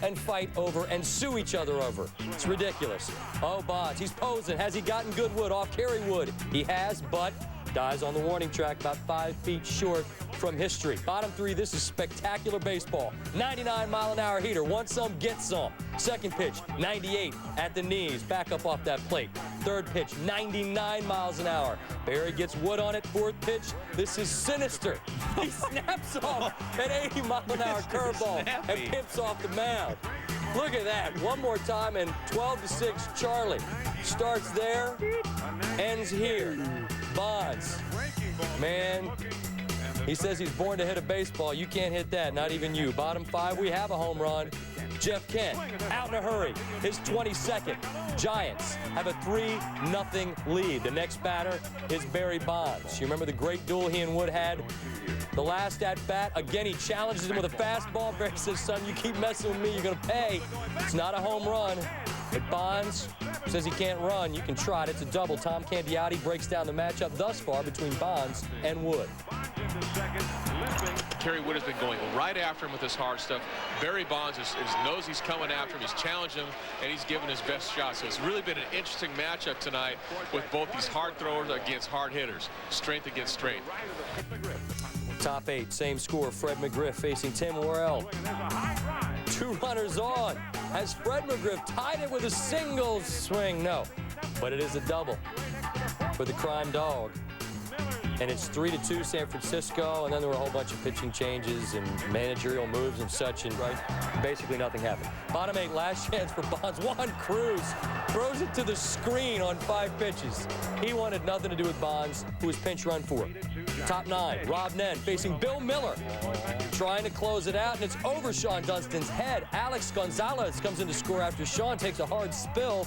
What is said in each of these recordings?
and fight over and sue each other over. It's ridiculous. Oh, Bonds, he's posing. Has he gotten good wood off Kerry Wood? He has, but dies on the warning track about 5 feet short from history. Bottom three, this is spectacular baseball. 99-mile-an-hour heater. Want some, get some. Second pitch, 98 at the knees. Back up off that plate. Third pitch, 99 miles an hour. Barry gets wood on it. Fourth pitch, this is sinister. He snaps off an 80-mile-an-hour curveball and pips off the mound. Look at that. One more time, and 12-6 Charlie. Starts there, ends here. Bonds, man, he says he's born to hit a baseball. You can't hit that, not even you. Bottom five, we have a home run. Jeff Kent, out in a hurry, his 22nd. Giants have a 3-0 lead. The next batter is Barry Bonds. You remember the great duel he and Wood had? The last at-bat, again, he challenges him with a fastball. Barry says, son, you keep messing with me, you're going to pay. It's not a home run. But Bonds says he can't run. You can try it. It's a double. Tom Candiotti breaks down the matchup thus far between Bonds and Wood. Kerry Wood has been going right after him with this hard stuff. Barry Bonds knows he's coming after him. He's challenged him, and he's given his best shot. So it's really been an interesting matchup tonight with both these hard throwers against hard hitters. Strength against strength. Top 8, same score. Fred McGriff facing Tim Worrell. 2 runners on. Has Fred McGriff tied it with a single swing? No, but it is a double for the crime dog. And it's 3-2 San Francisco, and then there were a whole bunch of pitching changes and managerial moves and such, and basically nothing happened. Bottom 8, last chance for Bonds. Juan Cruz throws it to the screen on 5 pitches. He wanted nothing to do with Bonds, who was pinch run 4. Top 9, Rob Nen facing Bill Miller, trying to close it out, and it's over Sean Dunstan's head. Alex Gonzalez comes in to score after Sean takes a hard spill.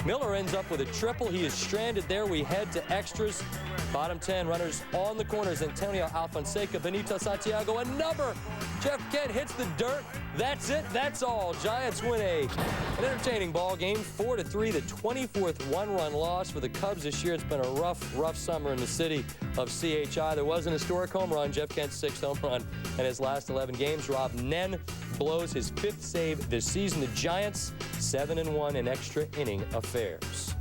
Miller ends up with a triple. He is stranded there. We head to extras. Bottom 10, runners on the corners. Antonio Alfonseca, Benito Santiago, a number. Jeff Kent hits the dirt. That's it. That's all. Giants win an entertaining ball game, 4-3. The 24th one-run loss for the Cubs this year. It's been a rough summer in the city of CHI. There was an historic home run, Jeff Kent's 6th home run in his last 11 games. Rob Nen blows his 5th save this season. The Giants 7-1 in extra inning affairs.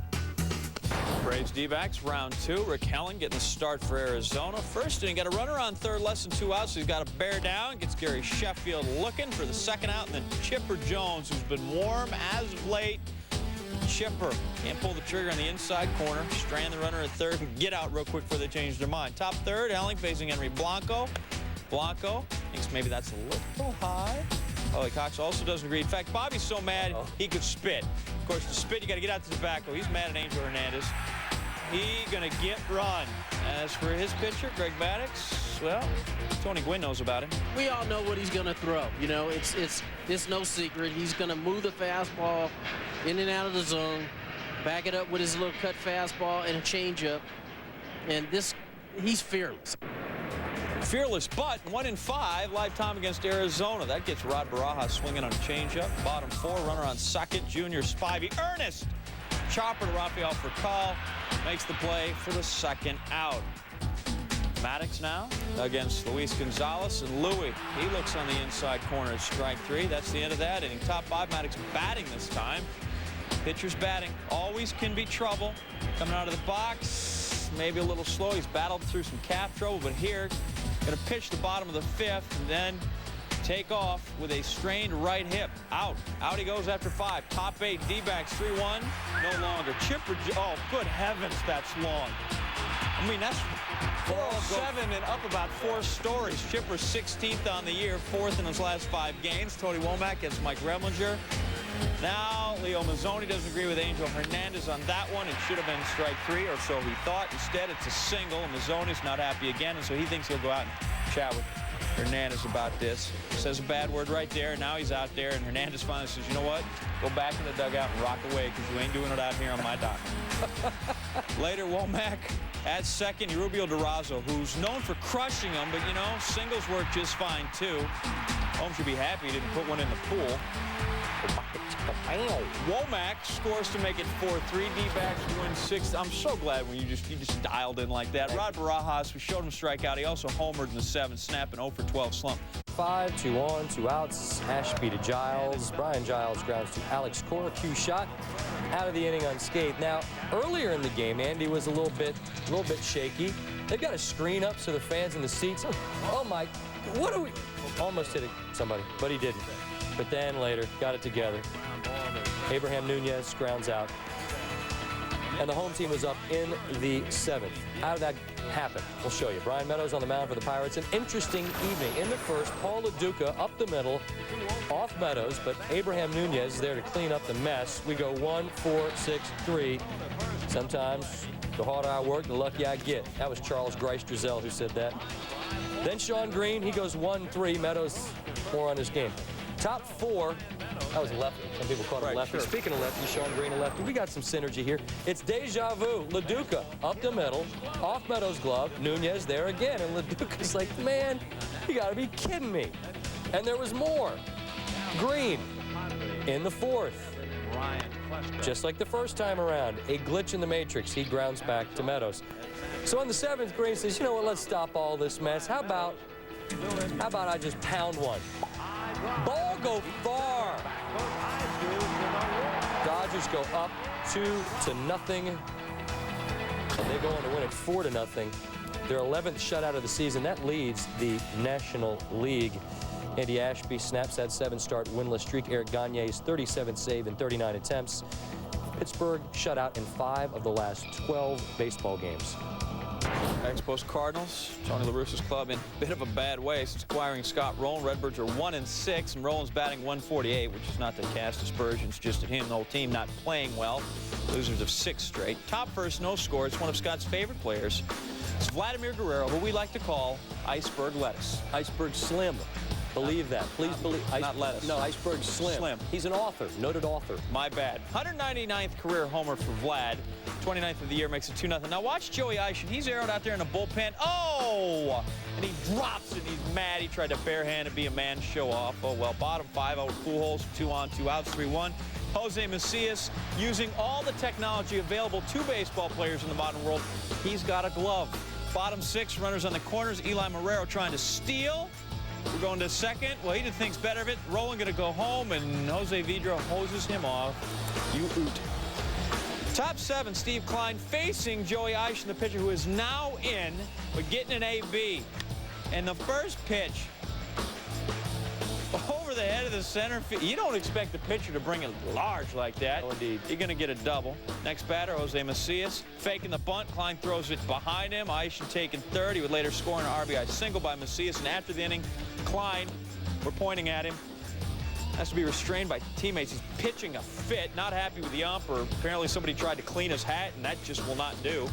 Braves D-backs, round 2. Rick Helen getting the start for Arizona. First inning, got a runner on third, less than 2 outs, so he's got to bear down. Gets Gary Sheffield looking for the second out, and then Chipper Jones, who's been warm as of late. Chipper can't pull the trigger on the inside corner. Strand the runner at third and get out real quick before they change their mind. Top third, Helling facing Henry Blanco. Blanco thinks maybe that's a little high. Ollie Cox also doesn't agree. In fact, Bobby's so mad he could spit. Of course, to spit, you got to get out the tobacco. He's mad at Angel Hernandez. He gonna get run. As for his pitcher, Greg Maddux, well, Tony Gwynn knows about him. We all know what he's gonna throw. You know, it's no secret. He's gonna move the fastball in and out of the zone, back it up with his little cut fastball and a changeup. And he's fearless. Fearless, but 1 in 5 lifetime against Arizona. That gets Rod Barajas swinging on a changeup. Bottom 4, runner on second, Junior Spivey. Ernest! Chopper to Rafael Furcal. Makes the play for the second out. Maddux now against Luis Gonzalez, and Louis, he looks on the inside corner at strike 3. That's the end of that inning. Top 5, Maddux batting this time. Pitcher's batting always can be trouble. Coming out of the box, maybe a little slow. He's battled through some calf trouble, but here, going to pitch the bottom of the 5th, and then take off with a strained right hip. Out he goes after 5. Top 8, D-backs 3-1, no longer. Chipper, oh, good heavens, that's long. I mean, that's 407 and up about 4 stories. Chipper 16th on the year, 4th in his last 5 games. Tony Womack against Mike Remlinger. Now, Leo Mazzoni doesn't agree with Angel Hernandez on that one. It should have been strike 3, or so he thought. Instead, it's a single, and Mazzoni's not happy again, and so he thinks he'll go out and chat with Hernandez about this. Says a bad word right there, and now he's out there, and Hernandez finally says, you know what? Go back in the dugout and rock away, because you ain't doing it out here on my dock. Later, Womack at second, Rubio Durazo, who's known for crushing them, but, you know, singles work just fine, too. Holmes should be happy he didn't put one in the pool. Womack scores to make it 4-3. D-backs win 6. I'm so glad when you just dialed in like that. Rod Barajas, we showed him strike out. He also homered in the 7th, snapping 0 for 12 slump. 5, 2 on, 2 outs. Ashby to Giles. Brian Giles grounds to Alex Cora. Q shot out of the inning unscathed. Now, earlier in the game, Andy was a little bit shaky. They've got a screen up so the fans in the seats. Oh my! What are we? Almost hit somebody, but he didn't. But then later, got it together. Abraham Nunez grounds out. And the home team was up in the 7th. How did that happen? We'll show you. Brian Meadows on the mound for the Pirates. An interesting evening. In the first, Paul LaDuca up the middle, off Meadows, but Abraham Nunez is there to clean up the mess. We go 1, 4, 6, 3. Sometimes the harder I work, the luckier I get. That was Charles Grice-Drizel who said that. Then Sean Green, he goes 1-3. Meadows more on his game. Top 4. That was a lefty. Some people call it a lefty. Sure. Speaking of lefty, Sean Green a lefty. We got some synergy here. It's deja vu. LaDuca up the middle, off Meadows' glove. Nunez there again. And LaDuca's like, man, you got to be kidding me. And there was more. Green in the 4th. Just like the first time around, a glitch in the matrix. He grounds back to Meadows. So on the 7th, Green says, you know what, let's stop all this mess. How about I just pound one? Ball go far. Dodgers go up 2-0. And they go on to win it 4-0. Their 11th shutout of the season. That leads the National League. Andy Ashby snaps that 7-start winless streak. Eric Gagne's 37th save in 39 attempts. Pittsburgh shut out in 5 of the last 12 baseball games. Expos Cardinals, Tony La Russa's club, in a bit of a bad way since acquiring Scott Rowland. Redbirds are 1-6, and Rowland's batting .148, which is not to cast aspersions just at him. The whole team not playing well. Losers of 6 straight. Top first, no score. It's one of Scott's favorite players. It's Vladimir Guerrero, who we like to call Iceberg Lettuce. Iceberg Slim. Believe that. Please believe. Not Lettuce. No, Iceberg Slim. He's an author, noted author. My bad. 199th career homer for Vlad. 29th of the year, makes it 2-0. Now watch Joey Eishen. He's arrowed out there in the bullpen. Oh! And he drops it. He's mad. He tried to barehand and be a man, show off. Oh, well, bottom 5 out with Pujols, 2 on, 2 outs, 3-1. Jose Macias using all the technology available to baseball players in the modern world. He's got a glove. Bottom 6, runners on the corners. Eli Marrero trying to steal. We're going to second. Well, he thinks better of it. Rowland going to go home, and Jose Vidra hoses him off. You oot. Top 7, Steve Klein facing Joey Eishen, the pitcher who is now in, but getting an AB. And the first pitch over the head of the center field. You don't expect the pitcher to bring it large like that. Oh, indeed. You're going to get a double. Next batter, Jose Macias. Faking the bunt. Klein throws it behind him. Eishen taking third. He would later score an RBI single by Macias. And after the inning, Klein, we're pointing at him, has to be restrained by teammates. He's pitching a fit, not happy with the ump, or apparently somebody tried to clean his hat, and that just will not do.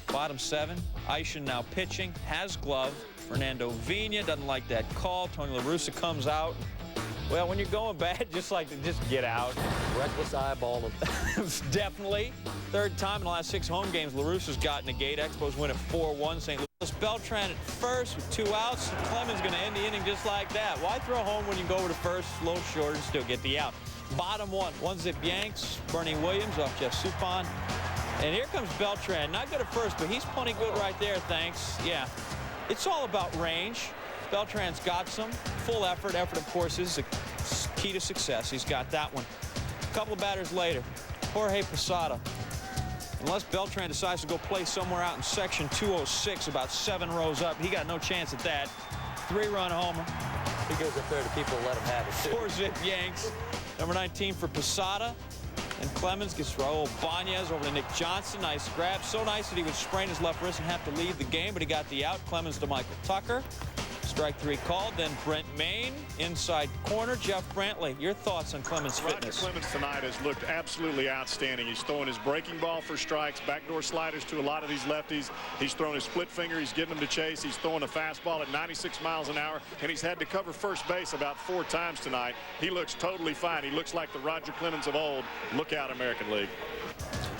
Bottom 7, Eishen now pitching, has glove. Fernando Vina doesn't like that call. Tony La Russa comes out. Well, when you're going bad, just get out. Reckless eyeballing. Definitely. Third time in the last 6 home games, La Russa's gotten a gate. Expos win at 4-1. St. Louis. Beltran at first with 2 outs. Clemens going to end the inning just like that. Why throw home when you go over to first, slow short, and still get the out? Bottom 1 zip yanks. Bernie Williams off Jeff Suppan. And here comes Beltran. Not good at first, but he's plenty good right there, thanks. Yeah. It's all about range. Beltran's got some. Full effort. Effort, of course, is the key to success. He's got that one. A couple of batters later, Jorge Posada. Unless Beltran decides to go play somewhere out in section 206, about 7 rows up, he got no chance at that. 3-run homer. He goes up there to people and let him have it, too. 4 zip yanks. Number 19 for Posada. And Clemens gets Raul Banez over to Nick Johnson. Nice grab. So nice that he would sprain his left wrist and have to leave the game, but he got the out. Clemens to Michael Tucker. Strike 3 called. Then Brent Main, inside corner. Jeff Brantley, your thoughts on Clemens' fitness? Roger Clemens tonight has looked absolutely outstanding. He's throwing his breaking ball for strikes, backdoor sliders to a lot of these lefties. He's throwing his split finger. He's getting them to chase. He's throwing a fastball at 96 miles an hour, and he's had to cover first base about 4 times tonight. He looks totally fine. He looks like the Roger Clemens of old. Look out, American League.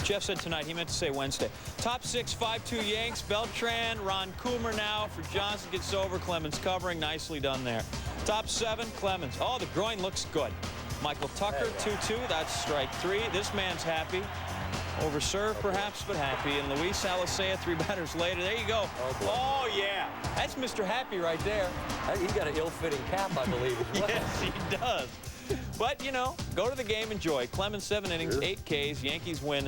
Jeff said tonight. He meant to say Wednesday. Top 6, 5-2 Yanks. Beltran, Ron Coomer now for Johnson. Gets over. Clemens covering. Nicely done there. Top 7, Clemens. Oh, the groin looks good. Michael Tucker, 2-2. That's strike 3. This man's happy. Over serve, perhaps, but happy. And Luis Alicea, 3 batters later. There you go. Oh, yeah. That's Mr. Happy right there. He's got an ill-fitting cap, I believe. Yes, he does. But, you know, go to the game, enjoy. Clemens, 7 innings, 8 Ks. Yankees win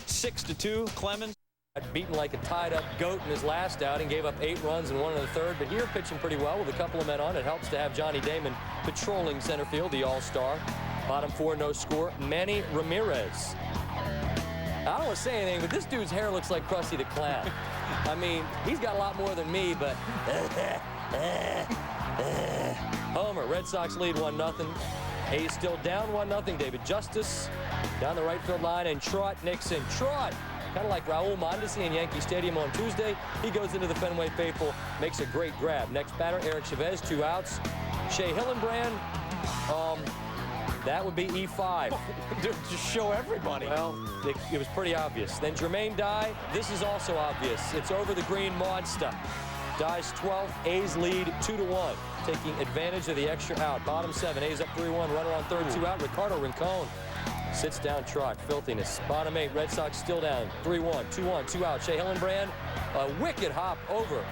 6-2. Clemens beaten like a tied-up goat in his last outing, gave up 8 runs and 1 in the third, but here pitching pretty well with a couple of men on. It helps to have Johnny Damon patrolling center field, the all-star. Bottom 4, no score. Manny Ramirez. I don't want to say anything, but this dude's hair looks like Krusty the Clown. I mean, he's got a lot more than me, but homer. Red Sox lead 1-0. A's still down 1-0. David Justice down the right field line, and Trot Nixon. Trot, kind of like Raul Mondesi in Yankee Stadium on Tuesday. He goes into the Fenway faithful, makes a great grab. Next batter, Eric Chavez, 2 outs. Shea Hillenbrand, that would be E5. just show everybody. Well, it was pretty obvious. Then Jermaine Dye, this is also obvious. It's over the green monster. Dye's 12th, A's lead 2-1, taking advantage of the extra out. Bottom 7, A's up 3-1, runner on third, 2 out. Ricardo Rincon sits down. Trot, filthiness. Bottom 8, Red Sox still down, 3-1, 2-1, 2 out. Shea Hillenbrand, a wicked hop over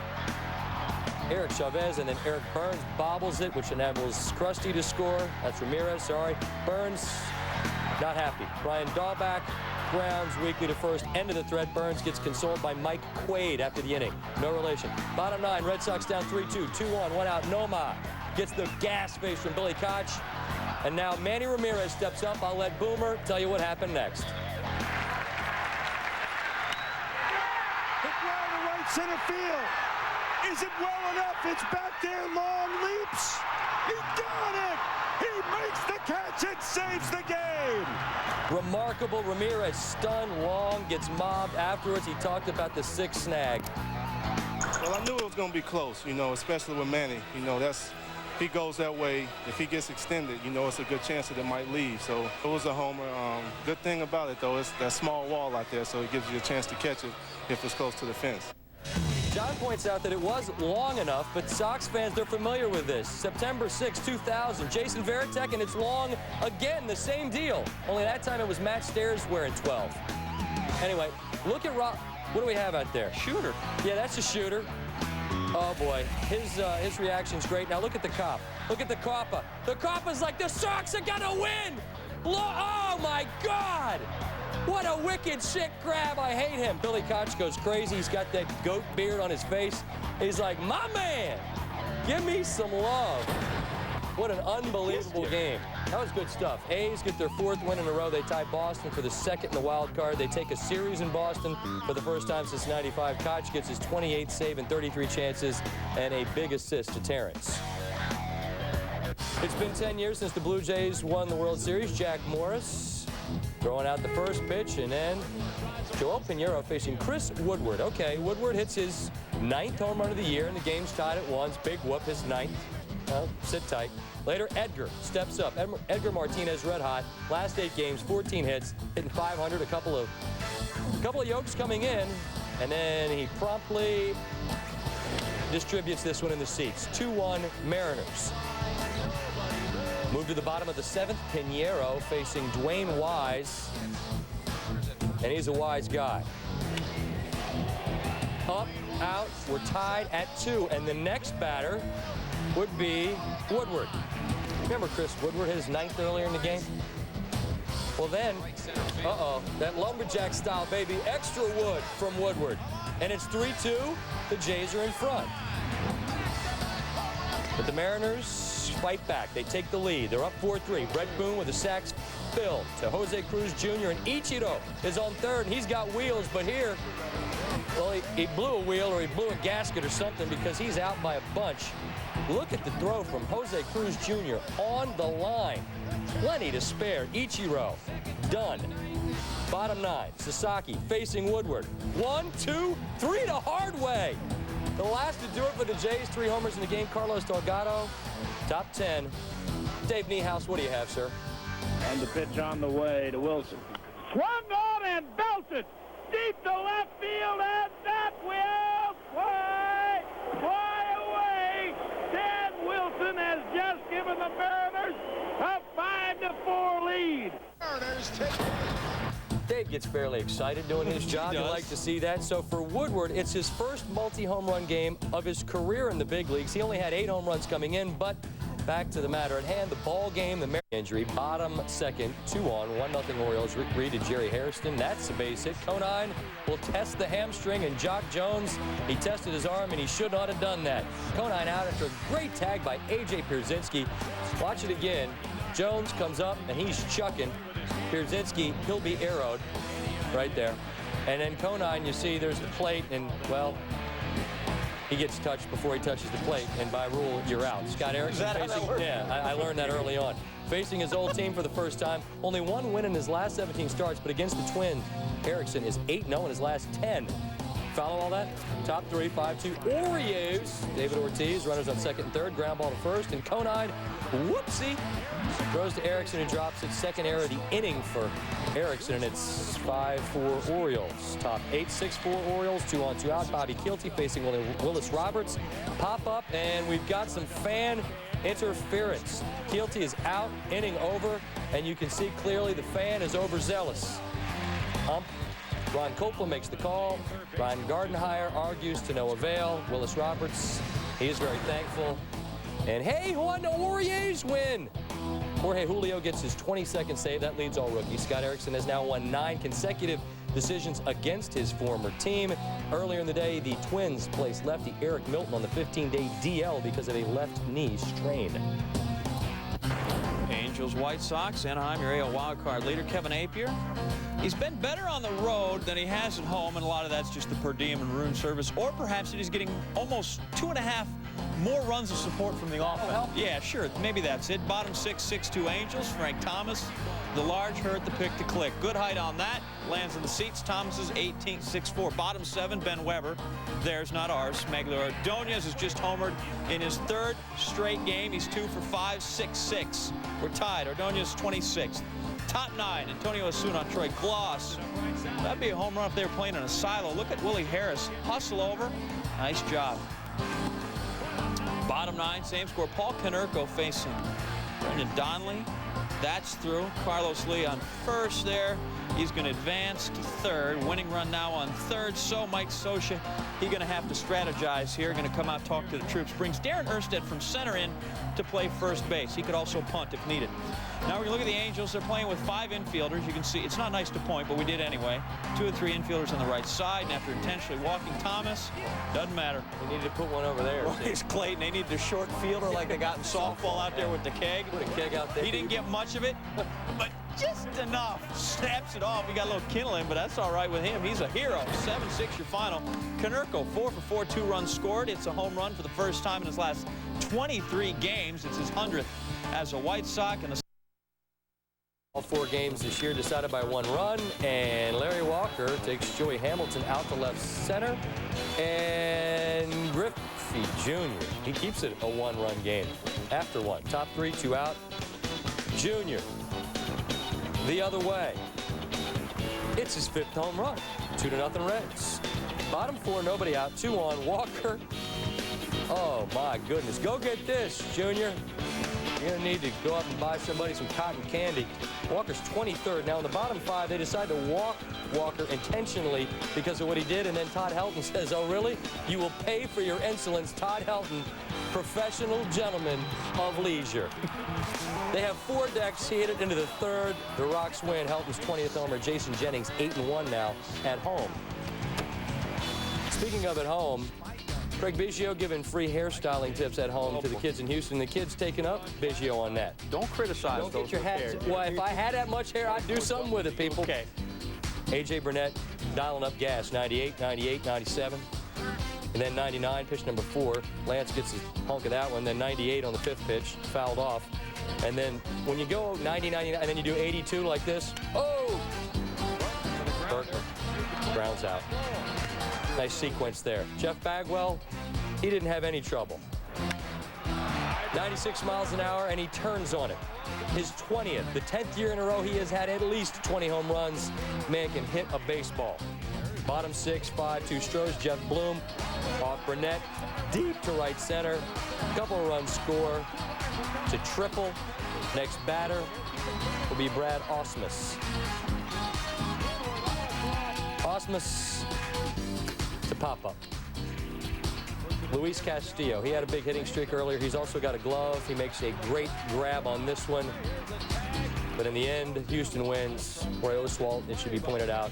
Eric Chavez, and then Eric Burns bobbles it, which enables Krusty to score. That's Ramirez, sorry. Burns, not happy. Brian Dahlback grounds weakly to first. End of the threat. Burns gets consoled by Mike Quaid after the inning. No relation. Bottom 9, Red Sox down 3-2, 2-1, 1 out. Noma gets the gas face from Billy Koch. And now Manny Ramirez steps up. I'll let Boomer tell you what happened next. Hit well to right center field. Is it well enough? It's back there. Long leaps. He got it. He makes the catch and saves the game. Remarkable. Ramirez stunned. Long gets mobbed. Afterwards, he talked about the 6th snag. Well, I knew it was going to be close, you know, especially with Manny. You know, he goes that way. If he gets extended, you know, it's a good chance that it might leave. So it was a homer. Good thing about it, though, it's that small wall out there, so it gives you a chance to catch it if it's close to the fence. John points out that it was long enough, but Sox fans, they're familiar with this. September 6, 2000, Jason Varitek, and it's long again, the same deal. Only that time it was Matt Stairs wearing 12. Anyway, look at Rob. What do we have out there? Shooter. Yeah, that's a shooter. Oh, boy. His reaction's great. Now, look at the cop. Look at the copper. The copper's like, the Sox are going to win. Oh, my God. What a wicked shit grab. I hate him. Billy Koch goes crazy. He's got that goat beard on his face. He's like, my man, give me some love. What an unbelievable game. That was good stuff. A's get their 4th win in a row. They tie Boston for the 2nd in the wild card. They take a series in Boston for the first time since '95. Koch gets his 28th save in 33 chances and a big assist to Terrence. It's been 10 years since the Blue Jays won the World Series. Jack Morris throwing out the first pitch, and then Joel Pinheiro facing Chris Woodward. Okay, Woodward hits his 9th home run of the year, and the game's tied at 1. Big whoop, his 9th. Sit tight. Later, Edgar steps up. Edgar Martinez, red hot. Last 8 games, 14 hits, hitting .500. A couple of yokes coming in, and then he promptly distributes this one in the seats. 2-1 Mariners. Move to the bottom of the 7th. Pinheiro facing Dwayne Wise, and he's a wise guy. Up, out, we're tied at 2, and the next batter would be Woodward. Remember Chris Woodward hit his 9th earlier in the game? Well then, that lumberjack style, baby, extra wood from Woodward. And it's 3-2, the Jays are in front. But the Mariners fight back. They take the lead. They're up 4-3. Brett Boone with a sac fill to Jose Cruz Jr. And Ichiro is on third. He's got wheels, but here, well, he blew a wheel or he blew a gasket or something because he's out by a bunch. Look at the throw from Jose Cruz Jr. on the line. Plenty to spare. Ichiro, done. Bottom 9, Sasaki facing Woodward. 1, 2, 3 the hard way. The last to do it for the Jays, 3 homers in the game, Carlos Delgado. Top 10. Dave Niehaus, what do you have, sir? And the pitch on the way to Wilson. Swung on and belted deep to left field, and that will fly away. Dan Wilson has just given the Mariners a 5-4 lead. Mariners take. Dave gets fairly excited doing his job. You like to see that. So for Woodward, it's his first multi-home run game of his career in the big leagues. He only had 8 home runs coming in, but back to the matter at hand, the ball game, the injury, bottom second, 2 on, 1-0 Orioles. Rick Reed to Jerry Hairston. That's a base hit. Conine will test the hamstring, and Jock Jones, he tested his arm, and he should not have done that. Conine out after a great tag by A.J. Pierzynski. Watch it again. Jones comes up, and he's chucking. Pierzynski, he'll be arrowed right there. And then Conine, you see there's the plate, and, well, he gets touched before he touches the plate, and by rule, you're out. Scott Erickson facing, I learned that early on. Facing his old team for the first time. Only 1 win in his last 17 starts, but against the Twins, Erickson is 8-0 in his last 10. Follow all that? Top 3, 5-2 Orioles. David Ortiz, runners on second and third, ground ball to first, and Conine, whoopsie, throws to Erickson and drops it. Second error of the inning for Erickson, and it's 5-4 Orioles. Top 8, 6-4 Orioles, 2 on, 2 out. Bobby Kielty facing Willis Roberts. Pop up, and we've got some fan interference. Kielty is out, inning over, and you can see clearly the fan is overzealous. Ron Coppola makes the call. Ryan Gardenhire argues to no avail. Willis Roberts, he is very thankful. And hey, Juan, the Orioles win. Jorge Julio gets his 22nd save. That leads all rookies. Scott Erickson has now won 9 consecutive decisions against his former team. Earlier in the day, the Twins placed lefty Eric Milton on the 15-day DL because of a left knee strain. Angels, White Sox, Anaheim, your AL wildcard leader, Kevin Appier. He's been better on the road than he has at home, and a lot of that's just the per diem and room service, or perhaps that he's getting almost 2.5 more runs of support from the offense. Yeah, sure, maybe that's it. Bottom 6, 6-2 Angels, Frank Thomas. The large hurt, the pick to click. Good height on that. Lands in the seats. Thomas's 18th, 6'4". Bottom 7, Ben Weber. Theirs, not ours. Magglio Ordonez has just homered in his 3rd straight game. He's 2 for 5, 6-6. We're tied. Ordonez 26th. Top 9, Antonio Osuna, Troy Gloss. That'd be a home run if they were playing in a silo. Look at Willie Harris. Hustle over. Nice job. Bottom 9, same score. Paul Konerko facing Brendan Donnelly. That's through. Carlos Lee on first there. He's going to advance to 3rd. Winning run now on 3rd. So Mike Scioscia, he's going to have to strategize here. Going to come out, talk to the troops. Brings Darren Erstedt from center in to play first base. He could also punt if needed. Now we're going to look at the Angels. They're playing with 5 infielders. You can see it's not nice to point, but we did anyway. 2 or 3 infielders on the right side. And after intentionally walking Thomas, doesn't matter. They needed to put one over there. Royce Clayton, they need the short fielder like they got in softball out there with the keg. Put a keg out there. He didn't get much of it, but just enough. Snaps it off. We got a little Kindle in, but that's all right with him. He's a hero. 7-6 your final. Konerko, 4 for 4, 2 runs scored. It's a home run for the first time in his last 23 games. It's his 100th as a White Sox. And all 4 games this year decided by 1 run, and Larry Walker takes Joey Hamilton out to left center, and Griffey Jr., he keeps it a 1-run game after 1. Top 3, 2 out. Jr. the other way. It's his 5th home run. 2-0 Reds. Bottom 4, nobody out. 2 on. Walker. Oh my goodness. Go get this, Junior. You're going to need to go up and buy somebody some cotton candy. Walker's 23rd. Now in the bottom 5, they decide to walk Walker intentionally because of what he did. And then Todd Helton says, oh, really? You will pay for your insolence. Todd Helton, professional gentleman of leisure. They have 4 decks. He hit it into the 3rd. The Rocks win. Helton's 20th homer. Jason Jennings, 8-1 now at home. Speaking of at home, Craig Biggio giving free hairstyling tips at home to the kids in Houston. The kids taking up Biggio on that. don't criticize Don't those get your hats. Well, if I had that much hair, I'd do something with it, people. Okay. A.J. Burnett dialing up gas, 98, 98, 97. And then 99, pitch number 4. Lance gets his hunk of that one. Then 98 on the 5th pitch, fouled off. And then when you go 90, 99, and then you do 82 like this, oh! Berkman grounds out. Nice sequence there. Jeff Bagwell, he didn't have any trouble. 96 miles an hour, and he turns on it. His 20th, the 10th year in a row he has had at least 20 home runs. Man can hit a baseball. Bottom 6, 5-2 Stros. Jeff Bloom off Burnett, deep to right center. Couple of runs score. It's a triple. Next batter will be Brad Ausmus. Ausmus to pop up. Luis Castillo, he had a big hitting streak earlier. He's also got a glove. He makes a great grab on this one. But in the end, Houston wins. Roy Oswalt, it should be pointed out,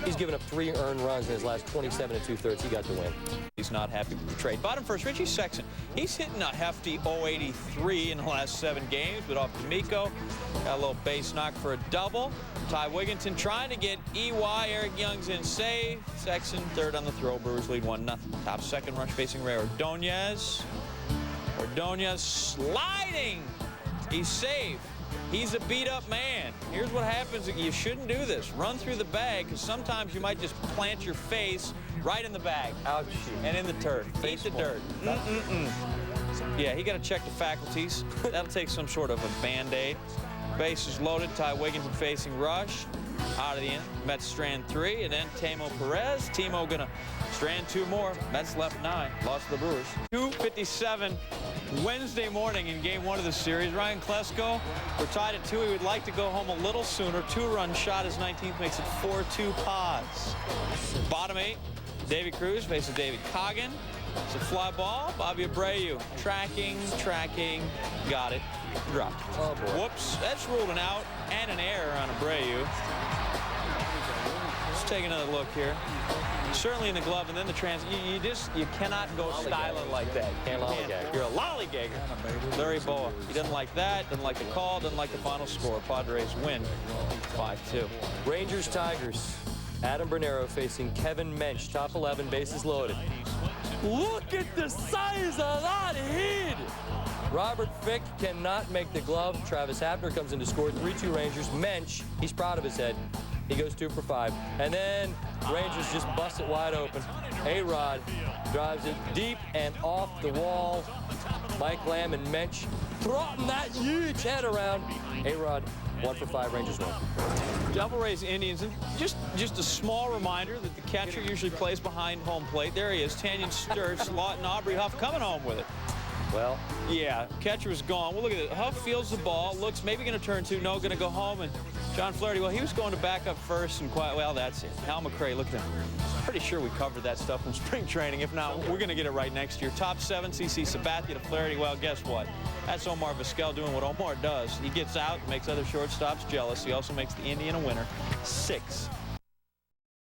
he's given up 3 earned runs in his last 27 2/3. He got the win. He's not happy with the trade. Bottom first, Richie Sexton. He's hitting a hefty .083 in the last 7 games, but off D'Amico. Got a little base knock for a double. Ty Wigginton trying to get EY. Eric Young's in save. Sexton third on the throw. Brewers lead 1-0. Top second, rush facing Ray Ordonez. Ordonez sliding. He's safe. He's a beat-up man. Here's what happens. You shouldn't do this. Run through the bag, because sometimes you might just plant your face right in the bag. Ouch. And in the turf. Eat the dirt. Yeah, he got to check the faculties. That'll take some sort of a Band-Aid. Bases loaded. Ty Wigginton facing rush. Out of the end. Mets strand 3, and then Timo Perez. Timo gonna strand 2 more. Mets left 9. Lost to the Brewers. 2:57 Wednesday morning in game 1 of the series. Ryan Klesko, we're tied at 2. He would like to go home a little sooner. 2-run shot. His 19th makes it 4-2 Pods. Bottom 8. David Cruz faces David Coggin. It's a fly ball. Bobby Abreu tracking, got it, dropped. Oh boy. Whoops, that's ruled an out and an error on Abreu. Let's take another look here. Certainly in the glove, and then the you cannot go styling like that. Can't lollygag. You're a lollygagger. Larry Boa, he doesn't like that, doesn't like the call, doesn't like the final score. Padres win 5-2. Rangers Tigers. Adam Bernero facing Kevin Mensch. Top 11, bases loaded. Look at the size of that head! Robert Fick cannot make the glove. Travis Hapner comes in to score. 3-2 Rangers. Mensch, he's proud of his head. He goes 2 for 5. And then Rangers just bust it wide open. A-Rod drives it deep and off the wall. Mike Lamb and Mensch throtting that huge head around. A-Rod 1 for 5, Rangers win. Devil Rays Indians, and just a small reminder that the catcher usually plays behind home plate. There he is, Tanyan Sturts, Lawton Aubrey Huff coming home with it. Well, yeah, catcher was gone. Well, look at it. Huff fields the ball, looks maybe going to turn 2, no, going to go home, and John Flaherty, well, he was going to back up first, and well, that's it. Hal McRae, look at him. Pretty sure we covered that stuff in spring training. If not, we're going to get it right next year. Top 7, CC Sabathia to Flaherty. Well, guess what? That's Omar Vizquel doing what Omar does. He gets out, makes other shortstops jealous. He also makes the Indian a winner. 6